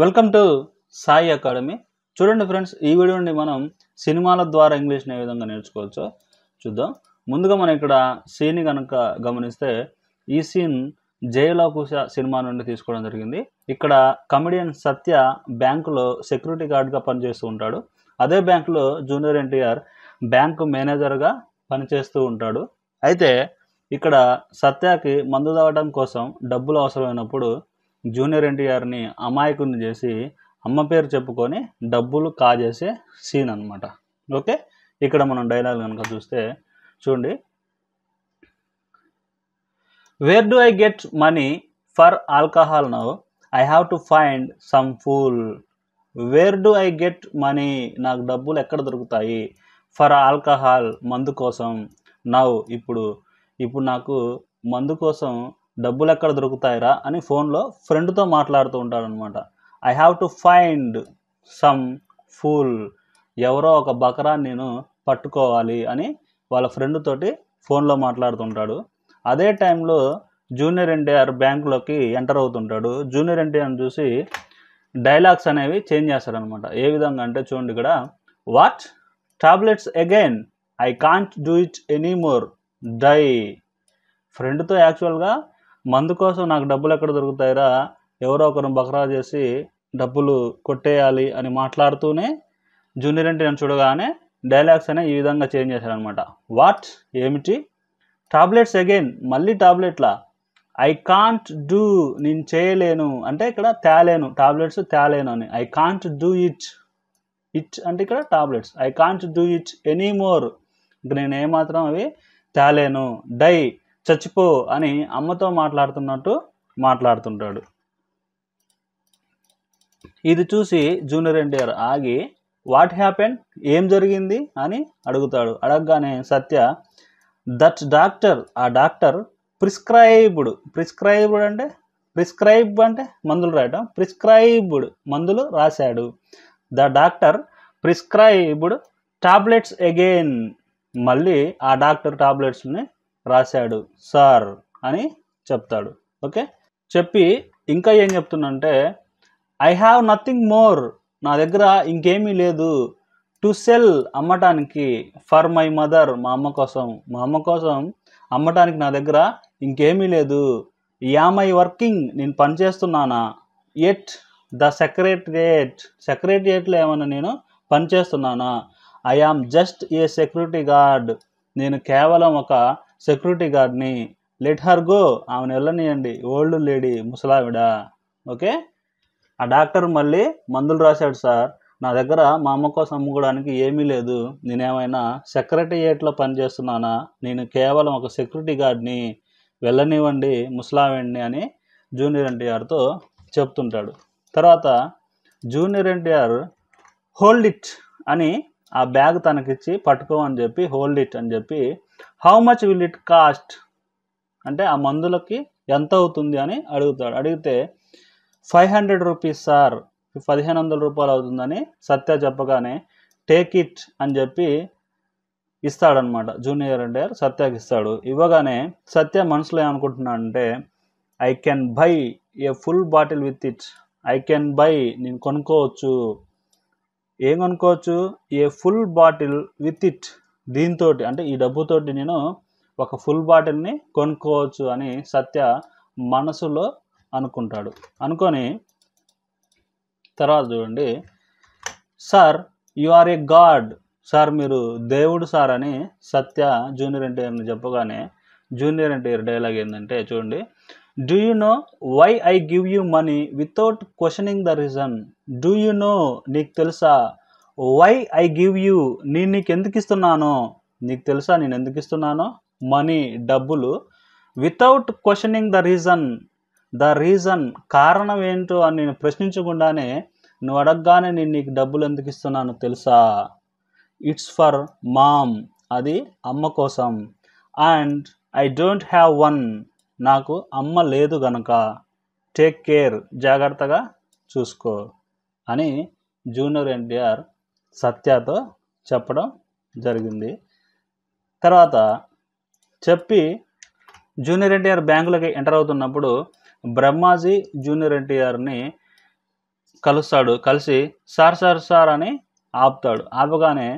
Welcome to Sai academy. చూడండి friends, ఈ video నుండి మనం సినిమాల ద్వారా ఇంగ్లీష్ని ఏ విధంగా నేర్చుకోవచ్చో చూద్దాం. ముందుగా మనం ఇక్కడ సీన్ని కనుక గమనిస్తే ఈ సీన్ జయలవకుశ సినిమా నుండి తీసుకోవడం జరిగింది. ఇక్కడ కమెడియన్ సత్య బ్యాంకులో సెక్యూరిటీ గార్డ్గా పనిచేస్తూ ఉంటాడు. అదే బ్యాంకులో జూనియర్ ఎన్టీఆర్ బ్యాంకు మేనేజర్గా పనిచేస్తూ ఉంటాడు. అయితే ఇక్కడ సత్యకి మందు తాగడం కోసం డబ్బులు అవసరమైనప్పుడు జూనియర్ ఎన్టీఆర్ని అమాయకుని చేసి అమ్మ పేరు చెప్పుకొని డబ్బులు కాజేసే సీన్ అనమాట. ఓకే, ఇక్కడ మనం డైలాగ్ కనుక చూస్తే చూడండి. Where do I get money for alcohol now? I have to find some fool. Where do I get money? నాకు డబ్బులు ఎక్కడ దొరుకుతాయి? ఫర్ ఆల్కహాల్, మందు కోసం. నౌ, ఇప్పుడు నాకు మందు కోసం డబ్బులు ఎక్కడ దొరుకుతాయిరా అని ఫోన్లో ఫ్రెండ్తో మాట్లాడుతూ ఉంటాడనమాట. I have to find some fool. ఎవరో ఒక బకరాన్ని నేను పట్టుకోవాలి అని వాళ్ళ ఫ్రెండ్ తోటి ఫోన్లో మాట్లాడుతుంటాడు. అదే టైంలో జూనియర్ ఎన్టీఆర్ బ్యాంకులోకి ఎంటర్ అవుతుంటాడు. జూనియర్ ఎన్టీఆర్ని చూసి డైలాగ్స్ అనేవి చేంజ్ చేస్తాడనమాట. ఏ విధంగా అంటే చూడండి ఇక్కడ, what tablets again? I can't do it anymore. Die. ఫ్రెండ్తో యాక్చువల్గా మందు కోసం నాకు డబ్బులు ఎక్కడ దొరుకుతాయిరా, ఎవరో ఒకరు బకరా చేసి డబ్బులు కొట్టేయాలి అని మాట్లాడుతూనే జూనియర్ ఎన్టీఆర్ని చూడగానే డైలాగ్స్ అనేవి ఈ విధంగా చేంజ్ చేశారనమాట. వాట్? ఏమిటి? Tablets again? మళ్ళీ టాబ్లెట్లా? ఐ కాంట్ డూ, నేను చేయలేను అంటే ఇక్కడ తేలేను, టాబ్లెట్స్ తేలేను అని. I can't do it. It అంటే ఇక్కడ tablets. I can't do it anymore. ఇంక నేను ఏమాత్రం అవి తేలేను. డై, చచ్చిపో అని అమ్మతో మాట్లాడుతున్నట్టు మాట్లాడుతుంటాడు. ఇది చూసి జూనియర్ ఎన్టీఆర్ ఆగి వాట్ హ్యాపెన్? ఏం జరిగింది అని అడుగుతాడు. అడగగానే సత్య దట్ డాక్టర్, ఆ డాక్టర్ ప్రిస్క్రైబ్డ్. ప్రిస్క్రైబ్డ్ అంటే ప్రిస్క్రైబ్ అంటే మందులు రాయటం, ప్రిస్క్రైబ్డ్ మందులు రాశాడు. The doctor prescribed tablets again. మళ్ళీ ఆ డాక్టర్ టాబ్లెట్స్ని రాశాడు సార్ అని చెప్తాడు. ఓకే, చెప్పి ఇంకా ఏం చెప్తుందంటే ఐ హ్యావ్ నథింగ్ మోర్. నా దగ్గర ఇంకేమీ లేదు. టు సెల్, అమ్మటానికి. ఫర్ మై మదర్, మా అమ్మ కోసం. మా అమ్మ కోసం అమ్మటానికి నా దగ్గర ఇంకేమీ లేదు. Am I working? నేను పనిచేస్తున్నానా? ఎట్ ద సెక్రటరియేట్, సెక్రటరియేట్లో ఏమన్నా నేను పనిచేస్తున్నానా? I am just a security guard. నేను కేవలం ఒక సెక్యూరిటీ గార్డ్ని. లెట్ హర్ గో, ఆమెను వెళ్ళనియండి. ఓల్డ్ లేడీ, ముసలావిడ. ఓకే, ఆ డాక్టర్ మళ్ళీ మందులు రాశాడు సార్, నా దగ్గర మా అమ్మ కోసం అమ్ముకోవడానికి ఏమీ లేదు. నేనేమైనా సెక్రటరియేట్లో పనిచేస్తున్నానా? నేను కేవలం ఒక సెక్యూరిటీ గార్డ్ని. వెళ్ళనివ్వండి ముసలావిడ్ని అని జూనియర్ ఎన్టీఆర్తో చెప్తుంటాడు. తర్వాత జూనియర్ ఎన్టీఆర్ హోల్డ్ ఇట్ అని ఆ బ్యాగ్ తనకిచ్చి పట్టుకోమని చెప్పి హోల్డ్ ఇట్ అని చెప్పి how much will it cost అంటే ఆ మందులకి ఎంత అవుతుంది అని అడుగుతాడు. అడిగితే 500 రూపీస్ సార్, 1500 రూపాయలు అవుతుందని సత్య చెప్పగానే టేక్ ఇట్ అని చెప్పి ఇస్తాడనమాట. జూనియర్ ఎన్టీఆర్ సత్యకి ఇస్తాడు. ఇవ్వగానే సత్య మనసులో ఏమనుకుంటున్నాడంటే I can buy a full bottle with it. I can buy, నేను కొనుక్కోవచ్చు. ఏం కొనుక్కోవచ్చు? A full bottle with it. దీంతో అంటే ఈ డబ్బుతోటి నేను ఒక ఫుల్ బాటిల్ని కొనుక్కోవచ్చు అని సత్య మనసులో అనుకుంటాడు. అనుకొని తర్వాత చూడండి, sir you are a god. Sir మీరు దేవుడు సార్ అని సత్య జూనియర్ ఎన్టీఆర్ని చెప్పగానే జూనియర్ ఎన్టీఆర్ డైలాగ్ ఏంటంటే చూడండి, do you know why I give you money without questioning the reason? Do you know, నీకు తెలుసా? వై ఐ గివ్ యూ, నేను నీకు ఎందుకు ఇస్తున్నానో నీకు తెలుసా? నేను ఎందుకు ఇస్తున్నానో మనీ, డబ్బులు. Without questioning the reason, the reason, కారణం ఏంటో అని నేను ప్రశ్నించకుండానే నువ్వు అడగగానే నేను నీకు డబ్బులు ఎందుకు ఇస్తున్నాను తెలుసా? ఇట్స్ ఫర్ మామ్, అది అమ్మ కోసం. And I don't have one, నాకు అమ్మ లేదు గనక. టేక్ కేర్, జాగ్రత్తగా చూసుకో అని జూనియర్ ఎన్టీఆర్ సత్యతో చెప్పడం జరిగింది. తర్వాత చెప్పి జూనియర్ ఎన్టీఆర్ బ్యాంకులోకి ఎంటర్ అవుతున్నప్పుడు బ్రహ్మాజీ జూనియర్ ఎన్టీఆర్ని కలుస్తాడు. కలిసి సార్ సార్ సార్ అని ఆపుతాడు. ఆపగానే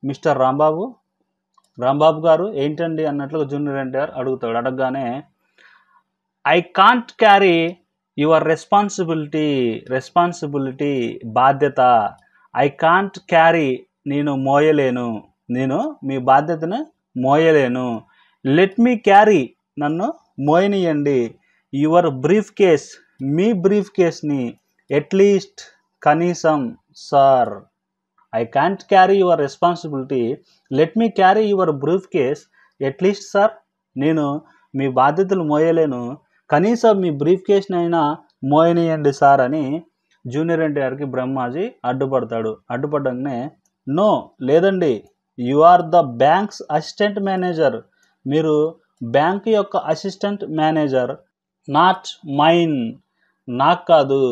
మిస్టర్ రాంబాబు గారు ఏంటండి అన్నట్లుగా జూనియర్ ఎన్టీఆర్ అడుగుతాడు. అడగగానే I can't carry your responsibility బాధ్యత. ఐ కాంట్ క్యారీ నేను మీ బాధ్యతను మోయలేను. లెట్ మీ క్యారీ నన్ను మోయనియండి. యువర్ మీ బ్రీఫ్ కేస్ని ఎట్లీస్ట్ కనీసం sir. I can't carry your responsibility, let me carry your briefcase at least sir. నేను మీ బాధ్యతలు మోయలేను, కనీసం మీ బ్రీఫ్ కేస్ని అయినా మోయనియండి సార్ అని జూనియర్ ఎన్టీఆర్కి బ్రహ్మాజీ అడ్డుపడతాడు. అడ్డుపడగానే నో, లేదండి, you are the bank's assistant manager. మీరు బ్యాంక్ యొక్క అసిస్టెంట్ మేనేజర్, నాట్ మైన్, నాకు కాదు.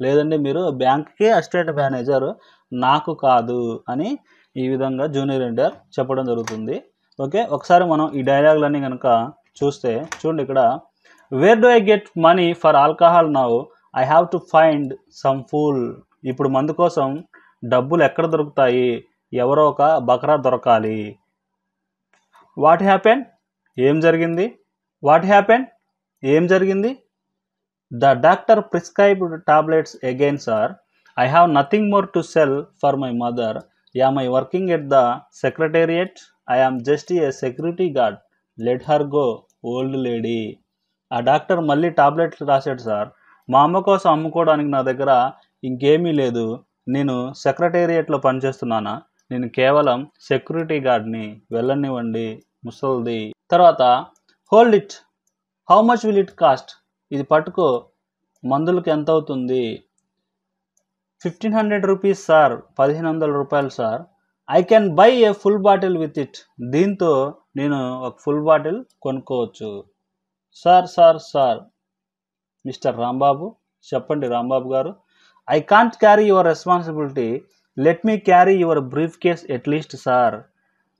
లేదండి, మీరు బ్యాంక్కి అసిస్టెంట్ మేనేజర్, నాకు కాదు అని ఈ విధంగా జూనియర్ ఎన్టీఆర్ చెప్పడం జరుగుతుంది. ఓకే, ఒకసారి మనం ఈ డైలాగులన్నీ కనుక చూస్తే చూడండి. ఇక్కడ where do I get money for alcohol now, I have to find some fool. ఇప్పుడు మందు కోసం డబ్బులు ఎక్కడ దొరుకుతాయి, ఎవరో ఒక బకరా దొరకాలి. వాట్ హ్యాపెన్, ఏం జరిగింది. వాట్ హ్యాపెన్, ఏం జరిగింది. The doctor prescribed tablets again sir. I have nothing more to sell for my mother. Am I working at the secretariat. I am just a security guard. Let her go old lady. ఆ doctor మళ్ళీ టాబ్లెట్లు రాశాడు sir. మా అమ్మ కోసం అమ్ముకోవడానికి నా దగ్గర ఇంకేమీ లేదు. నేను సెక్రటేరియట్లో పనిచేస్తున్నానా, నేను కేవలం సెక్యూరిటీ గార్డ్ని, వెళ్ళనివ్వండి ముసల్ది. తర్వాత hold it, how much will it cost. ఇది పట్టుకో, మందులకు ఎంత అవుతుంది. 1500 రూపీస్ సార్, 1500 రూపాయలు sir. I can buy a full bottle with it. దీంతో నేను ఒక ఫుల్ బాటిల్ కొనుక్కోవచ్చు. Sir sir sir. Mister Rambabu, చెప్పండి రాంబాబు గారు. I can't carry your responsibility, let me carry your briefcase at least sir.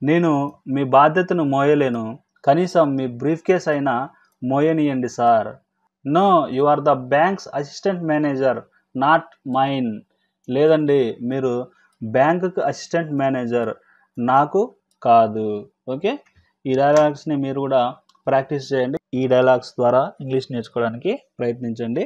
నేను మీ బాధ్యతను మోయలేను, కనీసం మీ బ్రీఫ్ కేస్ అయినా మోయనియండి sir. No, you are the bank's assistant manager, not mine. లేదండి, మీరు బ్యాంకుకి అసిస్టెంట్ మేనేజర్, నాకు కాదు. ఓకే, ఈ డైలాగ్స్ని మీరు కూడా ప్రాక్టీస్ చేయండి. ఈ డైలాగ్స్ ద్వారా ఇంగ్లీష్ నేర్చుకోవడానికి ప్రయత్నించండి.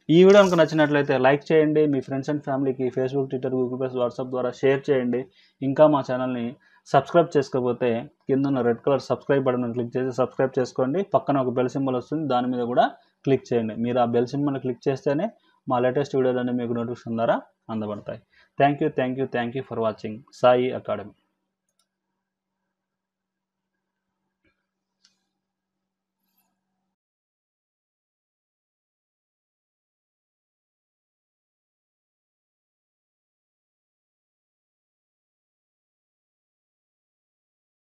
ఈ వీడియో కనుక నచ్చినట్లయితే లైక్ చేయండి. మీ ఫ్రెండ్స్ అండ్ ఫ్యామిలీకి Facebook, Twitter, Google plus, WhatsApp ద్వారా షేర్ చేయండి. ఇంకా మా ఛానల్ని సబ్స్క్రైబ్ చేసుకోకపోతే కింద ఉన్న red colour subscribe button click చేసి సబ్స్క్రైబ్ చేసుకోండి. పక్కన ఒక బెల్ సింబల్ వస్తుంది, దాని మీద కూడా క్లిక్ చేయండి. మీరు ఆ బెల్ సింబల్ని క్లిక్ చేస్తేనే మా లేటెస్ట్ వీడియోలన్నీ మీకు నోటిఫికేషన్ ద్వారా అందబడతాయి. Thank you for watching Sai academy.